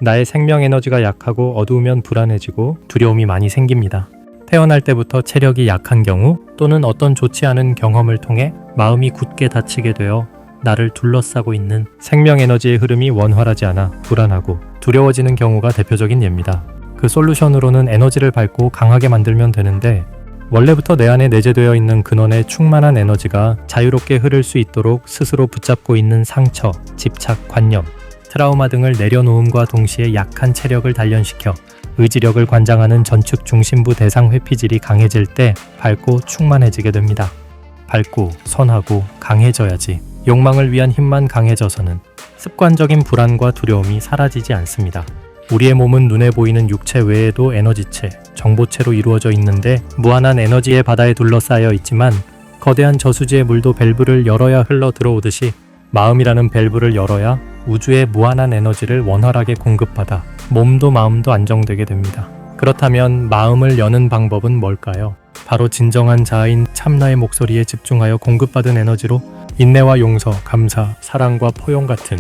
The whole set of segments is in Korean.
나의 생명 에너지가 약하고 어두우면 불안해지고 두려움이 많이 생깁니다. 태어날 때부터 체력이 약한 경우 또는 어떤 좋지 않은 경험을 통해 마음이 굳게 닫히게 되어 나를 둘러싸고 있는 생명 에너지의 흐름이 원활하지 않아 불안하고 두려워지는 경우가 대표적인 예입니다. 그 솔루션으로는 에너지를 밝고 강하게 만들면 되는데 원래부터 내 안에 내재되어 있는 근원의 충만한 에너지가 자유롭게 흐를 수 있도록 스스로 붙잡고 있는 상처, 집착, 관념, 트라우마 등을 내려놓음과 동시에 약한 체력을 단련시켜 의지력을 관장하는 전축 중심부 대상 회피질이 강해질 때 밝고 충만해지게 됩니다. 밝고 선하고 강해져야지 욕망을 위한 힘만 강해져서는 습관적인 불안과 두려움이 사라지지 않습니다. 우리의 몸은 눈에 보이는 육체 외에도 에너지체, 정보체로 이루어져 있는데 무한한 에너지의 바다에 둘러싸여 있지만 거대한 저수지의 물도 밸브를 열어야 흘러 들어오듯이 마음이라는 밸브를 열어야 우주의 무한한 에너지를 원활하게 공급받아 몸도 마음도 안정되게 됩니다. 그렇다면 마음을 여는 방법은 뭘까요? 바로 진정한 자아인 참나의 목소리에 집중하여 공급받은 에너지로 인내와 용서, 감사, 사랑과 포용 같은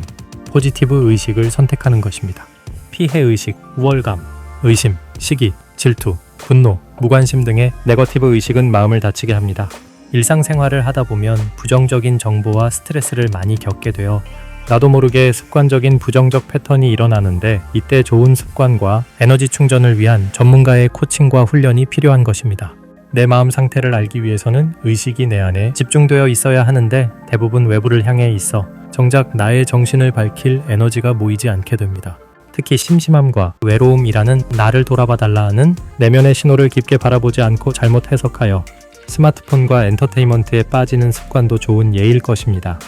포지티브 의식을 선택하는 것입니다. 피해의식, 우월감, 의심, 시기, 질투, 분노, 무관심 등의 네거티브 의식은 마음을 다치게 합니다. 일상생활을 하다 보면 부정적인 정보와 스트레스를 많이 겪게 되어 나도 모르게 습관적인 부정적 패턴이 일어나는데 이때 좋은 습관과 에너지 충전을 위한 전문가의 코칭과 훈련이 필요한 것입니다. 내 마음 상태를 알기 위해서는 의식이 내 안에 집중되어 있어야 하는데 대부분 외부를 향해 있어 정작 나의 정신을 밝힐 에너지가 모이지 않게 됩니다. 특히 심심함과 외로움이라는 나를 돌아봐 달라 하는 내면의 신호를 깊게 바라보지 않고 잘못 해석하여 스마트폰과 엔터테인먼트에 빠지는 습관도 좋은 예일 것입니다.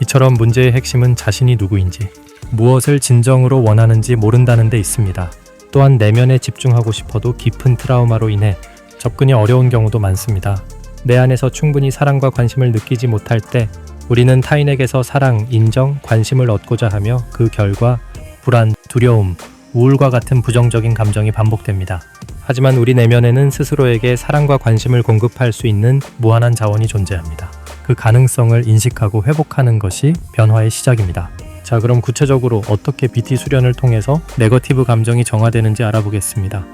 이처럼 문제의 핵심은 자신이 누구인지, 무엇을 진정으로 원하는지 모른다는 데 있습니다. 또한 내면에 집중하고 싶어도 깊은 트라우마로 인해 접근이 어려운 경우도 많습니다. 내 안에서 충분히 사랑과 관심을 느끼지 못할 때 우리는 타인에게서 사랑, 인정, 관심을 얻고자 하며 그 결과 불안, 두려움, 우울과 같은 부정적인 감정이 반복됩니다. 하지만 우리 내면에는 스스로에게 사랑과 관심을 공급할 수 있는 무한한 자원이 존재합니다. 그 가능성을 인식하고 회복하는 것이 변화의 시작입니다. 자, 그럼 구체적으로 어떻게 BT 수련을 통해서 네거티브 감정이 정화되는지 알아보겠습니다.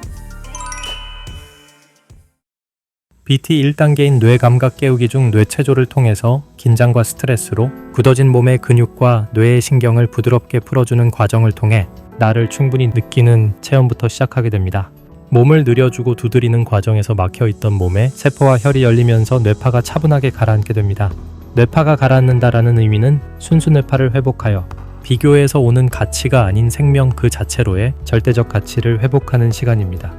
BT 1단계인 뇌 감각 깨우기 중 뇌체조를 통해서 긴장과 스트레스로 굳어진 몸의 근육과 뇌의 신경을 부드럽게 풀어주는 과정을 통해 나를 충분히 느끼는 체험부터 시작하게 됩니다. 몸을 느려주고 두드리는 과정에서 막혀있던 몸에 세포와 혈이 열리면서 뇌파가 차분하게 가라앉게 됩니다. 뇌파가 가라앉는다라는 의미는 순수 뇌파를 회복하여 비교에서 오는 가치가 아닌 생명 그 자체로의 절대적 가치를 회복하는 시간입니다.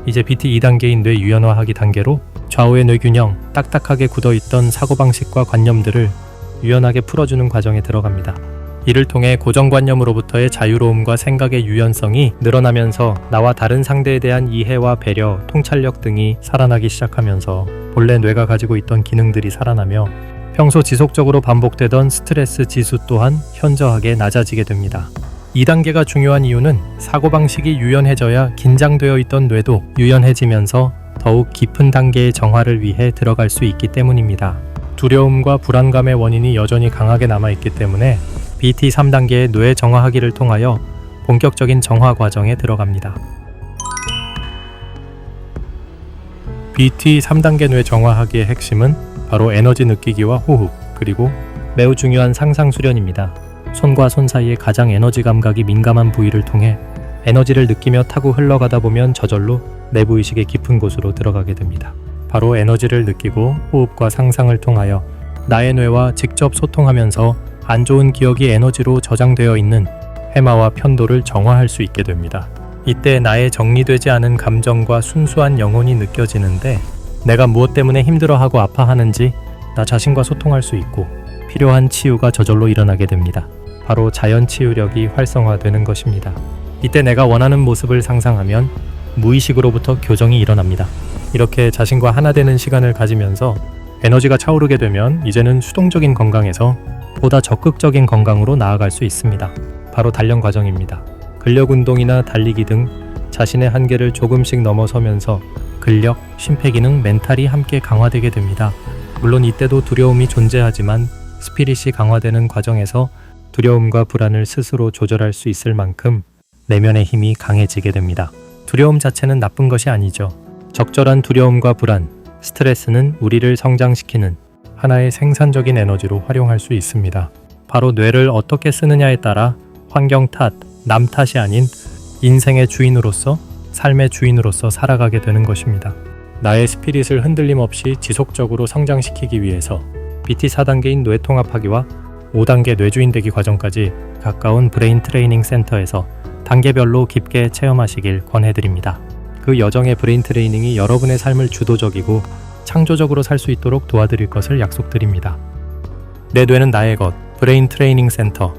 이제 BT 2단계인 뇌 유연화하기 단계로 좌우의 뇌 균형, 딱딱하게 굳어있던 사고방식과 관념들을 유연하게 풀어주는 과정에 들어갑니다. 이를 통해 고정관념으로부터의 자유로움과 생각의 유연성이 늘어나면서 나와 다른 상대에 대한 이해와 배려, 통찰력 등이 살아나기 시작하면서 본래 뇌가 가지고 있던 기능들이 살아나며 평소 지속적으로 반복되던 스트레스 지수 또한 현저하게 낮아지게 됩니다. 2단계가 중요한 이유는 사고방식이 유연해져야 긴장되어 있던 뇌도 유연해지면서 더욱 깊은 단계의 정화를 위해 들어갈 수 있기 때문입니다. 두려움과 불안감의 원인이 여전히 강하게 남아있기 때문에 BT 3단계의 뇌 정화하기를 통하여 본격적인 정화 과정에 들어갑니다. BT 3단계 뇌 정화하기의 핵심은 바로 에너지 느끼기와 호흡, 그리고 매우 중요한 상상 수련입니다. 손과 손 사이의 가장 에너지 감각이 민감한 부위를 통해 에너지를 느끼며 타고 흘러가다 보면 저절로 내부의식의 깊은 곳으로 들어가게 됩니다. 바로 에너지를 느끼고 호흡과 상상을 통하여 나의 뇌와 직접 소통하면서 안 좋은 기억이 에너지로 저장되어 있는 해마와 편도를 정화할 수 있게 됩니다. 이때 나의 정리되지 않은 감정과 순수한 영혼이 느껴지는데 내가 무엇 때문에 힘들어하고 아파하는지 나 자신과 소통할 수 있고 필요한 치유가 저절로 일어나게 됩니다. 바로 자연 치유력이 활성화되는 것입니다. 이때 내가 원하는 모습을 상상하면 무의식으로부터 교정이 일어납니다. 이렇게 자신과 하나 되는 시간을 가지면서 에너지가 차오르게 되면 이제는 수동적인 건강에서 보다 적극적인 건강으로 나아갈 수 있습니다. 바로 단련 과정입니다. 근력 운동이나 달리기 등 자신의 한계를 조금씩 넘어서면서 근력, 심폐기능, 멘탈이 함께 강화되게 됩니다. 물론 이때도 두려움이 존재하지만 스피릿이 강화되는 과정에서 두려움과 불안을 스스로 조절할 수 있을 만큼 내면의 힘이 강해지게 됩니다. 두려움 자체는 나쁜 것이 아니죠. 적절한 두려움과 불안, 스트레스는 우리를 성장시키는 하나의 생산적인 에너지로 활용할 수 있습니다. 바로 뇌를 어떻게 쓰느냐에 따라 환경 탓, 남 탓이 아닌 인생의 주인으로서, 삶의 주인으로서 살아가게 되는 것입니다. 나의 스피릿을 흔들림 없이 지속적으로 성장시키기 위해서 BT 4단계인 뇌통합하기와 5단계 뇌주인 되기 과정까지 가까운 브레인 트레이닝 센터에서 단계별로 깊게 체험하시길 권해드립니다. 그 여정의 브레인 트레이닝이 여러분의 삶을 주도적이고 창조적으로 살 수 있도록 도와드릴 것을 약속드립니다. 내 뇌는 나의 것, 브레인 트레이닝 센터.